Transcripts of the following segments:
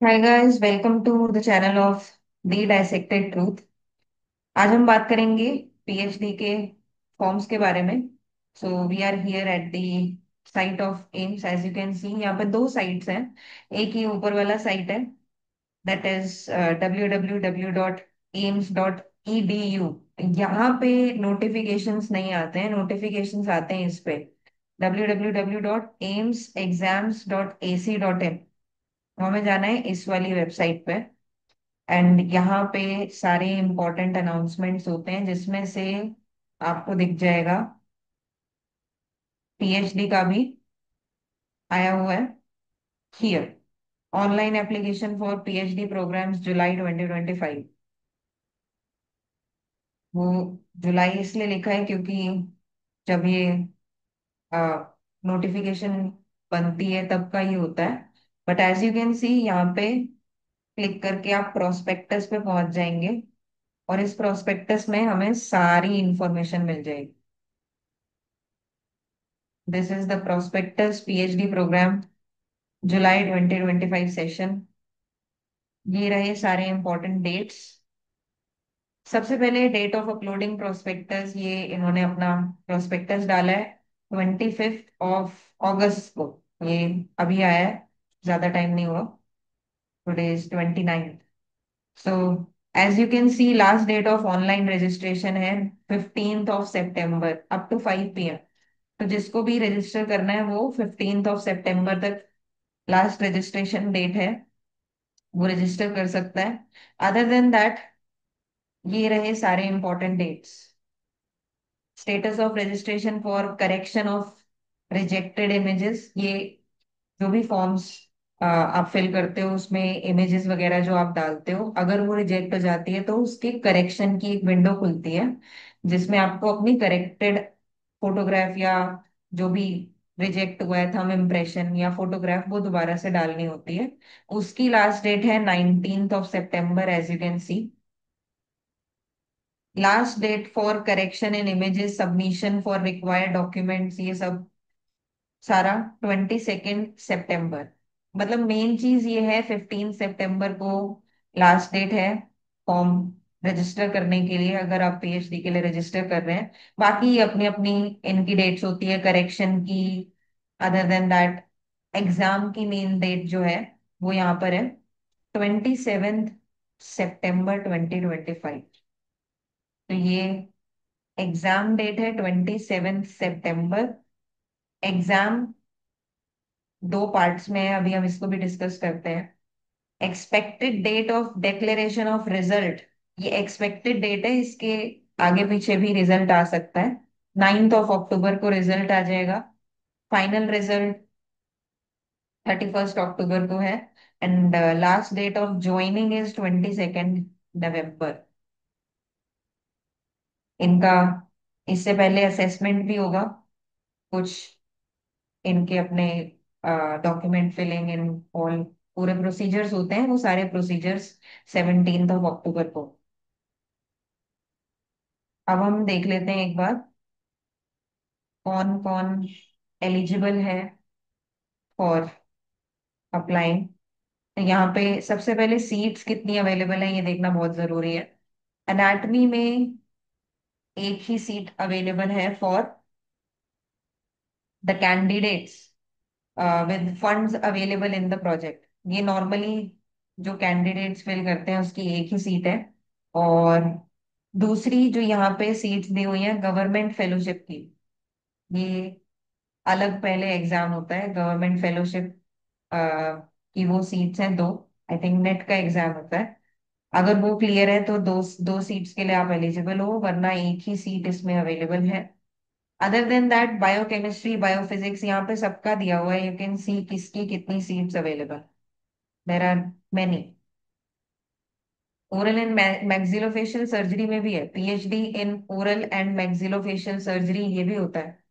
Hi guys, welcome to the channel of the dissected truth. आज हम बात करेंगे पीएचडी के फॉर्म्स के बारे में। So we are here at the site of AIIMS. As you can see, यहाँ पे दो साइट्स हैं। एक ही ऊपर वाला साइट है, दैट इज www.aims.edu। यहाँ पे नोटिफिकेशंस नहीं आते हैं, नोटिफिकेशंस आते हैं इस पे www.aimsexams.ac.in। हमें जाना है इस वाली वेबसाइट पे। एंड यहाँ पे सारे इंपॉर्टेंट अनाउंसमेंट्स होते हैं, जिसमें से आपको दिख जाएगा पीएचडी का भी आया हुआ है here. Online application for PhD programs July 2025। वो जुलाई इसलिए लिखा है क्योंकि जब ये नोटिफिकेशन बनती है तब का ही होता है। But as you can see, यहाँ पे क्लिक करके आप प्रोस्पेक्टस पे पहुंच जाएंगे और इस प्रोस्पेक्टस में हमें सारी इंफॉर्मेशन मिल जाएगी। This is the prospectus PhD programme July 2025 session. ये रहे सारे इंपॉर्टेंट डेट्स। सबसे पहले डेट ऑफ अपलोडिंग प्रोस्पेक्टस, ये इन्होंने अपना प्रोस्पेक्टस डाला है 25 ऑफ अगस्त को। ये अभी आया है, ज्यादा टाइम नहीं हुआ। Today is 29। So as you can see, last date of online registration है 15 of September up to 5 PM। तो जिसको भी रजिस्टर करना है वो 15 ऑफ सेप्टेम्बर तक लास्ट रजिस्ट्रेशन डेट है, वो रजिस्टर कर सकता है। अदर देन दैट, ये रहे सारे important dates. Status of registration for correction of rejected images. ये जो भी फॉर्म्स आप फिल करते हो उसमें इमेजेस वगैरह जो आप डालते हो, अगर वो रिजेक्ट हो जाती है तो उसके करेक्शन की एक विंडो खुलती है, जिसमें आपको अपनी करेक्टेड फोटोग्राफ या जो भी रिजेक्ट हुआ है थंब इम्प्रेशन या फोटोग्राफ वो दोबारा से डालनी होती है। उसकी लास्ट डेट है 19 of September, as you can see. Last date for correction in images, submission for required documents, ये सब सारा 22 सेप्टेम्बर। मतलब मेन चीज ये है, 15 सितंबर को लास्ट डेट है फॉर्म रजिस्टर करने के लिए, अगर आप पीएचडी के लिए रजिस्टर कर रहे हैं। बाकी अपनी अपनी इनकी डेट्स होती है करेक्शन की। अदर देन दैट, एग्जाम की मेन डेट जो है वो यहाँ पर है 27 सितंबर 2025। तो ये एग्जाम डेट है 27 सितंबर। एग्जाम दो पार्ट्स में है, अभी हम इसको भी डिस्कस करते हैं। Expected date of declaration of result, ये एक्सपेक्टेड डेट है, इसके आगे पीछे भी रिजल्ट आ सकता है। 9 अक्टूबर को रिजल्ट आ जाएगा। फाइनल रिजल्ट 31 अक्टूबर को है। And last date of joining is 22 November. इनका इससे पहले असेसमेंट भी होगा, कुछ इनके अपने डॉक्यूमेंट फिलिंग इन ऑल पूरे प्रोसीजर्स होते हैं, वो सारे प्रोसीजर्स 17 अक्टूबर को। अब हम देख लेते हैं एक बार कौन कौन एलिजिबल है फॉर अप्लाइंग। यहाँ पे सबसे पहले सीट्स कितनी अवेलेबल है ये देखना बहुत जरूरी है। एनाटमी में एक ही सीट अवेलेबल है for the candidates with funds available in the project. ये नॉर्मली जो कैंडिडेट्स फिल करते हैं उसकी एक ही सीट है। और दूसरी जो यहाँ पे सीट्स दी हुई है गवर्नमेंट फेलोशिप की, ये अलग पहले एग्जाम होता है गवर्नमेंट फेलोशिप की। वो सीट्स हैं दो। आई थिंक नेट का एग्जाम होता है। अगर वो क्लियर है तो दो दो सीट्स के लिए आप एलिजिबल हो, वरना एक ही सीट इसमें अवेलेबल है। Other than that, biochemistry biophysics यहाँ पे सबका दिया हुआ है, यू कैन सी किसकी कितनी seats available. There are many. Oral and maxillofacial surgery में भी है, PhD in oral and maxillofacial surgery, ये भी होता है।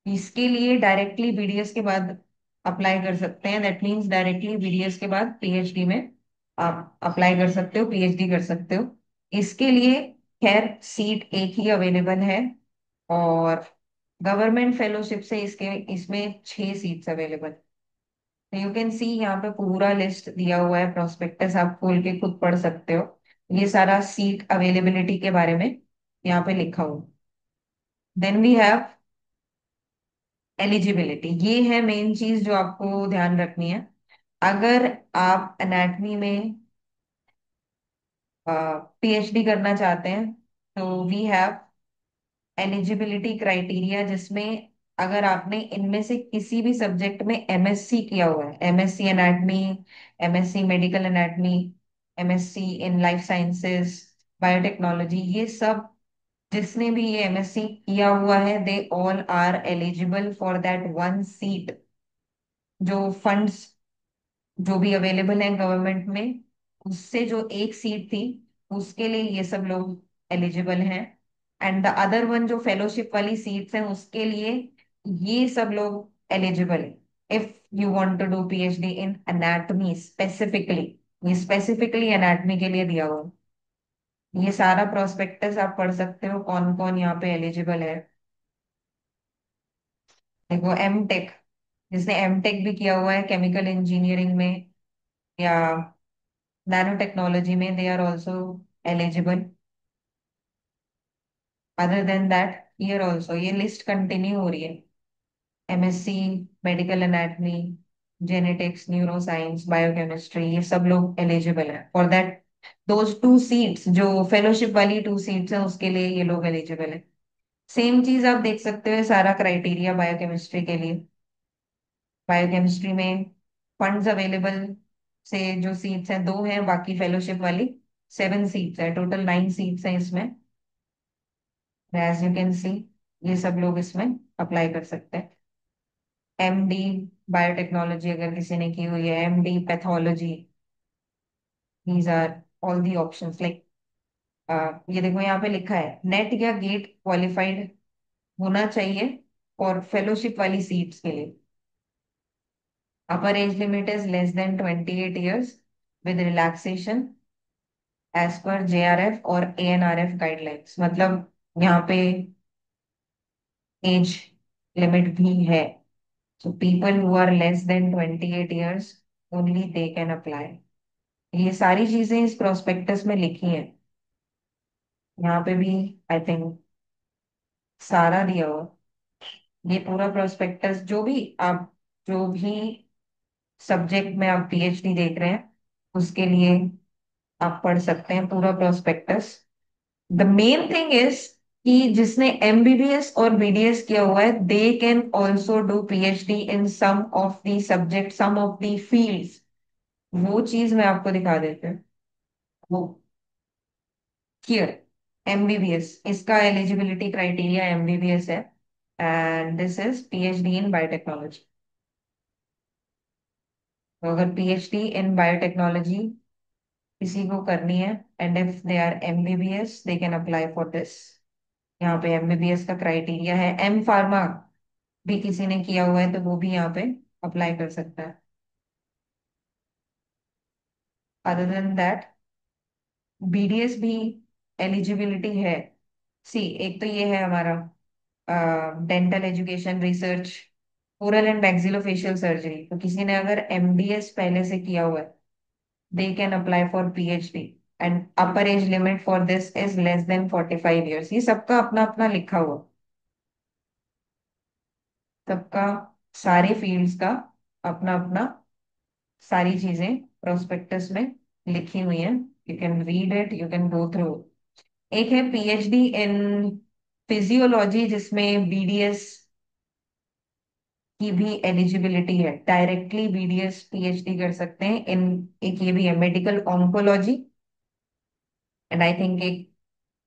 इसके लिए डायरेक्टली बीडीएस के बाद अप्लाई कर सकते हैं। दैट मीन्स डायरेक्टली बीडीएस के बाद पीएचडी में आप अप्लाई कर सकते हो, पीएचडी कर सकते हो। इसके लिए खैर सीट एक ही अवेलेबल है। और गवर्नमेंट फेलोशिप से इसके इसमें 6 seats available. You can see यहाँ पे पूरा लिस्ट दिया हुआ है, प्रोस्पेक्टस आप खोल के खुद पढ़ सकते हो। ये सारा सीट अवेलेबिलिटी के बारे में यहाँ पे लिखा हुआ। Then we have eligibility. ये है मेन चीज जो आपको ध्यान रखनी है। अगर आप एनाटमी में पीएचडी करना चाहते हैं, तो वी हैव एलिजिबिलिटी क्राइटेरिया, जिसमें अगर आपने इनमें से किसी भी सब्जेक्ट में एमएससी किया हुआ है, MSc anatomy, MSc medical anatomy, MSc in life sciences, biotechnology, ये सब जिसने भी ये एमएससी किया हुआ है, they all are eligible for that one seat. जो फंड्स जो भी अवेलेबल है गवर्नमेंट में, उससे जो एक सीट थी, उसके लिए ये सब लोग एलिजिबल हैं। एंड द अदर वन, जो फेलोशिप वाली सीट्स हैं, उसके लिए ये सब लोग एलिजिबल है। If you want to do PhD in anatomy specifically, ये स्पेसिफिकली एनाटमी के लिए दिया हुआ है। ये सारा प्रोस्पेक्टस आप पढ़ सकते हो, कौन कौन यहाँ पे एलिजिबल है। देखो, एम टेक, जिसने एम टेक भी किया हुआ है केमिकल इंजीनियरिंग में या नैनो टेक्नोलॉजी में, they are also eligible. Other than that, here also ये लिस्ट कंटिन्यू हो रही है। MSc medical anatomy, genetics, neuroscience, biochemistry, ये सब लोग एलिजिबल है for that. Those two seats, जो फेलोशिप वाली टू सीट्स हैं, उसके लिए ये लोग एलिजिबल है। सेम चीज आप देख सकते हो, सारा क्राइटेरिया बायोकेमिस्ट्री के लिए। बायोकेमिस्ट्री में फंड्स अवेलेबल से जो सीट्स हैं, दो हैं, बाकी फेलोशिप वाली 7 सीट्स है, टोटल 9 सीट्स हैं इसमें। एज यू कैन सी, ये सब लोग इसमें अप्लाई कर सकते हैं। एमडी बायोटेक्नोलॉजी अगर किसी ने की हुई है, MD pathology, these are all the options. Like ये देखो, यहाँ पे लिखा है नेट या गेट क्वालिफाइड होना चाहिए और फेलोशिप वाली सीट्स के लिए। Upper age limit is less than 28 years with relaxation as per JRF और एएनआरएफ गाइडलाइंस। मतलब यहाँ पे एज लिमिट भी है। So people who are less than 28 years, only they can apply। ये सारी चीजें इस प्रोस्पेक्टस में लिखी हैं। यहाँ पे भी आई थिंक सारा दिया हुआ। ये पूरा प्रोस्पेक्टस, जो भी सब्जेक्ट में आप पीएचडी देख रहे हैं, उसके लिए आप पढ़ सकते हैं पूरा prospectus. The main thing is कि जिसने एमबीबीएस और बीडीएस किया हुआ है, they can also do PhD in some of the subject, some of the fields. वो चीज मैं आपको दिखा देती हूँ। वो हियर, एमबीबीएस, इसका एलिजिबिलिटी क्राइटेरिया एमबीबीएस है, and this is PhD in biotechnology. तो अगर पीएचडी इन बायोटेक्नोलॉजी किसी को करनी है, and if they are MBBS, they can apply for this. यहाँ पे एमबीबीएस का क्राइटेरिया है। एम फार्मा भी किसी ने किया हुआ है, तो वो भी यहाँ पे अप्लाई कर सकता है। अदर देन दैट, बीडीएस भी एलिजिबिलिटी है। सी, एक तो ये है हमारा dental education research, oral and maxillofacial surgery. तो किसी ने अगर एमडीएस पहले से किया हुआ है, they can apply for PhD, and upper age limit for this is less then 45 years। ये सबका अपना अपना लिखा हुआ, सबका, सारे फील्ड्स का अपना अपना सारी चीजें प्रोस्पेक्टस में लिखी हुई हैं। You can read it, you can go through. एक है पीएचडी इन फिजियोलॉजी, जिसमें बीडीएस की भी एलिजिबिलिटी है। डायरेक्टली बीडीएस पीएचडी कर सकते हैं इन, एक ये भी है medical oncology, and I think एक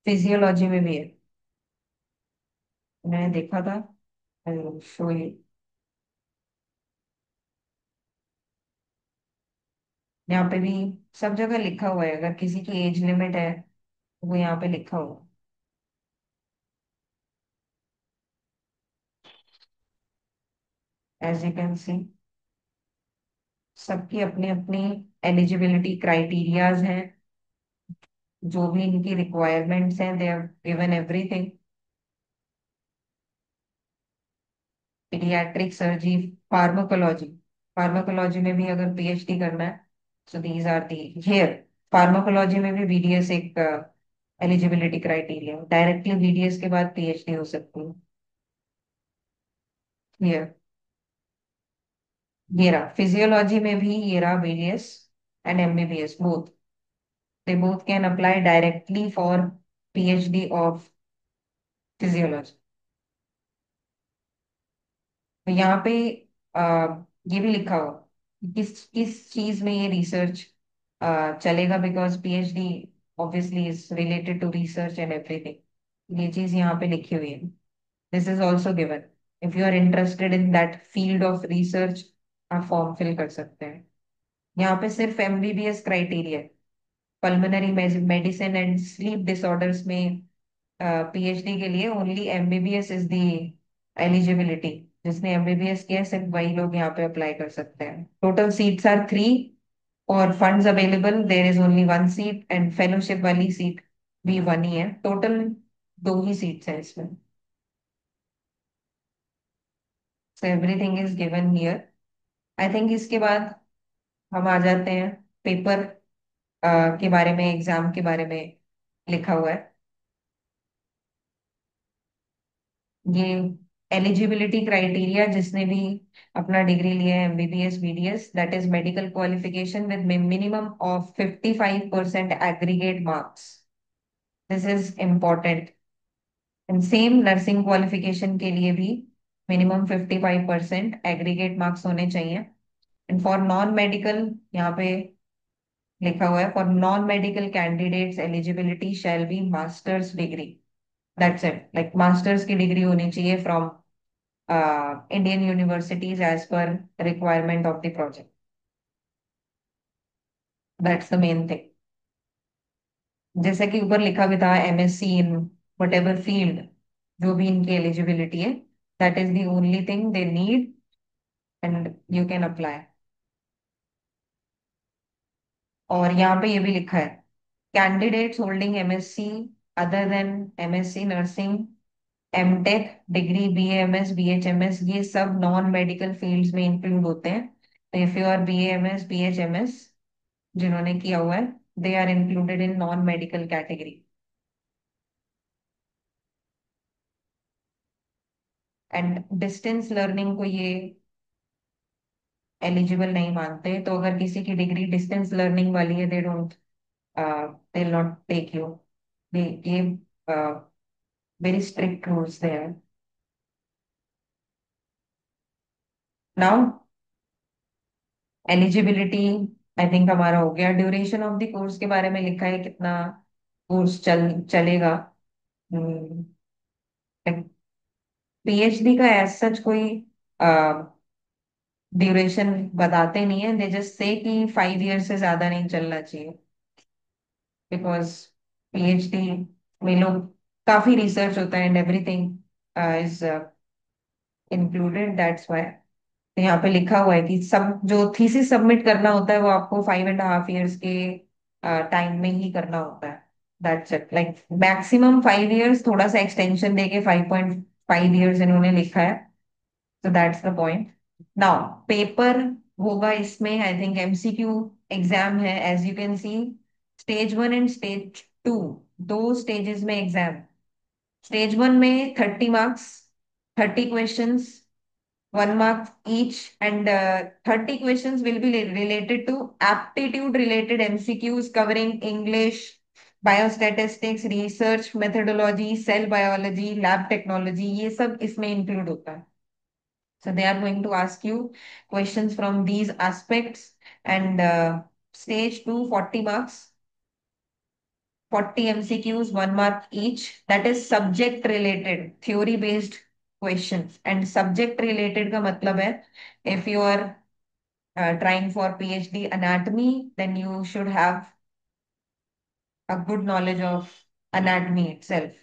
फिजियोलॉजी में भी है, मैंने देखा था। शो यू, यहाँ पे भी सब जगह लिखा हुआ है। अगर किसी की एज लिमिट है, तो वो यहाँ पे लिखा हुआ है, एज यू कैन सी। सबकी अपनी अपनी एलिजिबिलिटी क्राइटेरियाज हैं, जो भी इनकी रिक्वायरमेंट्स हैं, they have given everything. Paediatric surgery, pharmacology, pharmacology में भी अगर पीएचडी करना है, so these are the here. Pharmacology में भी वीडीएस एक एलिजिबिलिटी क्राइटेरिया, डायरेक्टली वीडीएस के बाद पीएचडी हो सकती है। हियर ये रहा, फिजियोलॉजी में भी ये रहा, BDS and MBBS both, they both can apply directly for PhD of physiology। तो यहाँ पे ये भी लिखा हुआ कि किस किस चीज में ये रिसर्च चलेगा, because PhD obviously is related to research and everything, ये चीज यहाँ पे लिखी हुई है। This is also given, if you are interested in that field of research, आप फॉर्म फिल कर सकते हैं। यहाँ पे सिर्फ MBBS criteria, pulmonary medicine and sleep disorders में पीएचडी के लिए only MBBS is the eligibility. जिसने एमबीबीएस किया है, सिर्फ वही लोग यहाँ पे अप्लाई कर सकते हैं। टोटल सीट्स आर 3 और funds available there is only 1 seat, and fellowship वाली सीट भी 1 ही है। टोटल 2 ही सीट्स हैं इसमें। So everything is given here. I think इसके बाद हम आ जाते हैं पेपर के बारे में, एग्जाम के बारे में लिखा हुआ है। ये एलिजिबिलिटी क्राइटेरिया, जिसने भी अपना डिग्री लिया है MBBS BDS, that is medical qualification with minimum of 55% aggregate marks, this is important. And same nursing qualification के लिए भी मिनिमम 55% एग्रीगेट मार्क्स होने चाहिए। एंड फॉर नॉन मेडिकल, यहाँ पे लिखा हुआ है, for non medical candidates eligibility shall be masters degree, that's it, like masters की डिग्री होनी चाहिए from Indian universities as per requirement of the project। That's the main thing। जैसे कि ऊपर लिखा भी था, MSc in whatever field, जो भी इनकी एलिजिबिलिटी है, that is the only thing they need, and you can apply. और यहाँ पे ये भी लिखा है, candidates holding MSc other than MSc nursing, MTech degree, BAMS BHMS, ये सब नॉन मेडिकल फील्ड्स में इंक्लूड होते हैं। तो if you are BAMS BHMS जिन्होंने किया हुआ है, they are included in non medical category. And distance learning को ये एलिजिबल नहीं मानते, तो अगर किसी की डिग्री डिस्टेंस लर्निंग वाली है, they don't, they will not take you. ये very strict rules there. Now eligibility I think हमारा हो गया। ड्यूरेशन ऑफ द कोर्स के बारे में लिखा है, कितना कोर्स चलेगा। पीएचडी का एज सच कोई ड्यूरेशन बताते नहीं है, दे जस्ट से कि 5 ईयर से ज्यादा नहीं चलना चाहिए, बिकॉज पीएचडी में लोग काफी रिसर्च होता है and everything is included, that's why. तो यहाँ पे लिखा हुआ है कि सब जो थीसिस सबमिट करना होता है, वो आपको 5.5 ईयर्स के टाइम में ही करना होता है। That's it, like maximum 5 years, थोड़ा सा एक्सटेंशन देके 5.5 ईयर्स इन्होंने लिखा है। तो that's the point. Now paper होगा इसमें, आई थिंक एमसीक्यू एग्जाम है, as you can see. Stage 1 and stage 2, दो स्टेजेस में एग्जाम। स्टेज 1 में 30 marks, 30 questions, 1 mark each, and 30 questions will be related to aptitude related MCQs covering English, biostatistics, research methodology, cell biology, lab technology, ये सब इसमें include होता है। So they are going to ask you questions from these aspects, and stage 2 40 marks, 40 MCQs, 1 mark each. That is subject related, theory based questions। And subject related का मतलब है, if you are trying for PhD anatomy, then you should have a good knowledge of anatomy itself।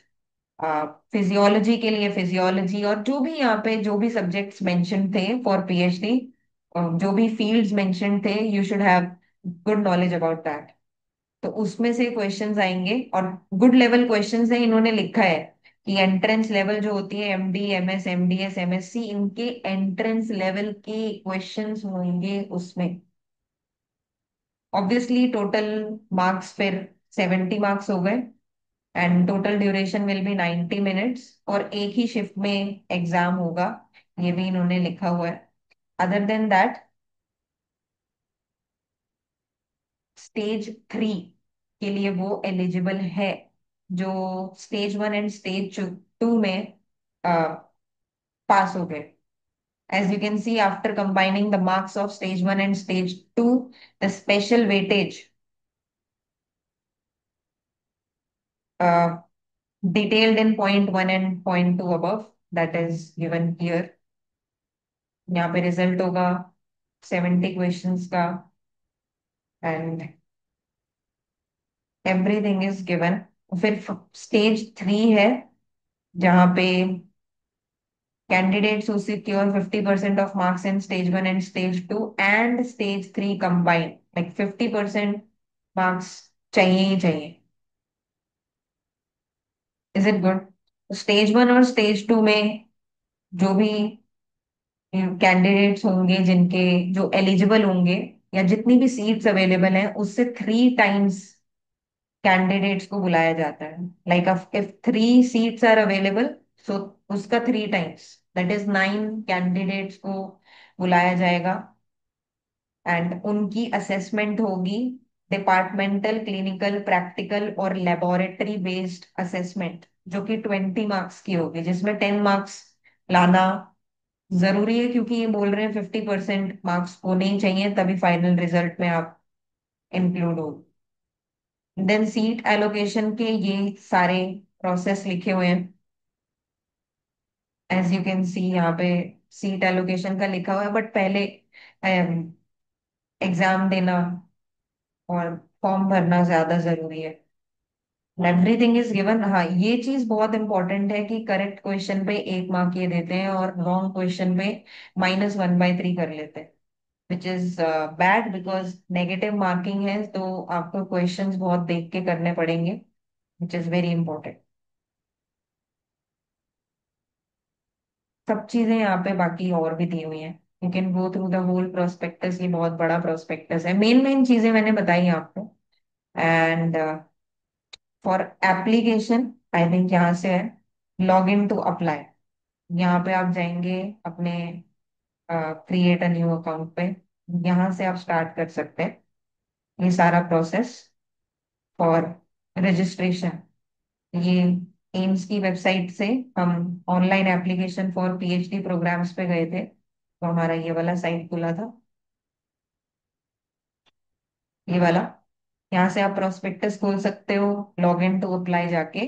Physiology के लिए physiology, और जो भी यहाँ पे जो भी सब्जेक्ट्स मेंशन थे फॉर पीएचडी, जो भी फील्ड्स मेंशन थे, you should have good knowledge about that. तो उसमें से क्वेश्चंस आएंगे, और गुड लेवल क्वेश्चंस है, इन्होंने लिखा है कि एंट्रेंस लेवल जो होती है, एमडी, एमएस, एमडीएस, एमएससी, इनके एंट्रेंस लेवल के क्वेश्चंस होंगे उसमें। ऑब्वियसली टोटल मार्क्स फिर 70 मार्क्स हो गए, and total duration will be 90 minutes, और एक ही शिफ्ट में एग्जाम होगा, ये भी इन्होंने लिखा हुआ है। अदर देन दैट, स्टेज 3 के लिए वो एलिजिबल है जो स्टेज 1 एंड स्टेज 2 में पास हो गए। As you can see, after combining the marks of stage 1 and stage 2, the special weightage uh, detailed in point 1 and point 2 above, that is given here. यहाँ पे रिजल्ट होगा 70 questions का, and everything is given. फिर stage 3 है, जहाँ पे candidates who secure 50% of marks in stage 1 and stage 2 and stage 3 combined, like 50% marks चाहिए ही चाहिए। Is it good? स्टेज 1 और स्टेज 2 में जो भी कैंडिडेट्स होंगे, जिनके जो एलिजिबल होंगे, या जितनी भी सीट्स अवेलेबल हैं, उससे 3 टाइम्स कैंडिडेट्स को बुलाया जाता है। Like if 3 seats are available, so उसका 3 टाइम्स, दैट इज 9 कैंडिडेट्स को बुलाया जाएगा, एंड उनकी असेसमेंट होगी, डिपार्टमेंटल, क्लिनिकल, प्रैक्टिकल और लेबोरेटरी बेस्ड असेसमेंट, जो कि 20 मार्क्स की होगी, जिसमें 10 मार्क्स लाना जरूरी है, क्योंकि ये बोल रहे हैं 50% मार्क्स होने ही चाहिए, तभी फाइनल रिजल्ट में आप इंक्लूड हो। देन सीट एलोकेशन के ये सारे प्रोसेस लिखे हुए हैं, एज यू कैन सी यहाँ पे सीट एलोकेशन का लिखा हुआ है, बट पहले एग्जाम देना और फॉर्म भरना ज्यादा जरूरी है। Everything is given. हाँ, ये चीज बहुत इंपॉर्टेंट है कि करेक्ट क्वेश्चन पे 1 मार्क ये देते हैं, और रॉन्ग क्वेश्चन पे -1/3 कर लेते हैं, which is bad, because negative marking है, तो आपको क्वेश्चंस बहुत देख के करने पड़ेंगे, विच इज वेरी इंपॉर्टेंट। सब चीजें यहाँ पे बाकी और भी दी हुई हैं, you can go through the whole prospectus, ये बहुत बड़ा प्रोस्पेक्टस है, मेन मेन चीजें मैंने बताई आपको। And for application, I think यहाँ से है, लॉग इन टू अप्लाई, यहाँ पे आप जाएंगे अपने क्रिएट अ न्यू अकाउंट पे, यहाँ से आप स्टार्ट कर सकते हैं ये सारा प्रोसेस फॉर रजिस्ट्रेशन। ये एम्स की वेबसाइट से हम online application for PhD programmes पे गए थे, तो हमारा ये वाला साइट खुला था, ये वाला। यहाँ से आप प्रोस्पेक्टस खोल सकते हो, लॉग इन टू अप्लाई जाके,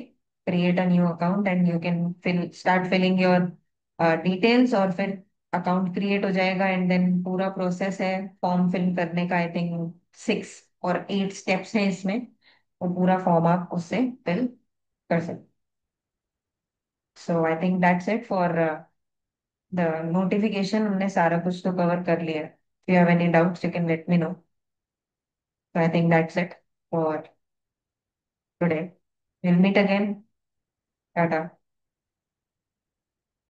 create a new account, and you can fill start filling your details, और फिर अकाउंट क्रिएट हो जाएगा, एंड देन पूरा प्रोसेस है फॉर्म फिल करने का। आई थिंक 6 और 8 स्टेप्स हैं इसमें, वो पूरा फॉर्म आप उससे फिल कर सकते। So I think that's it for the notification. हमने सारा कुछ तो कवर कर लिया। If you have any doubts, you can let me know. So I think that's it for today. We'll meet again. Tata.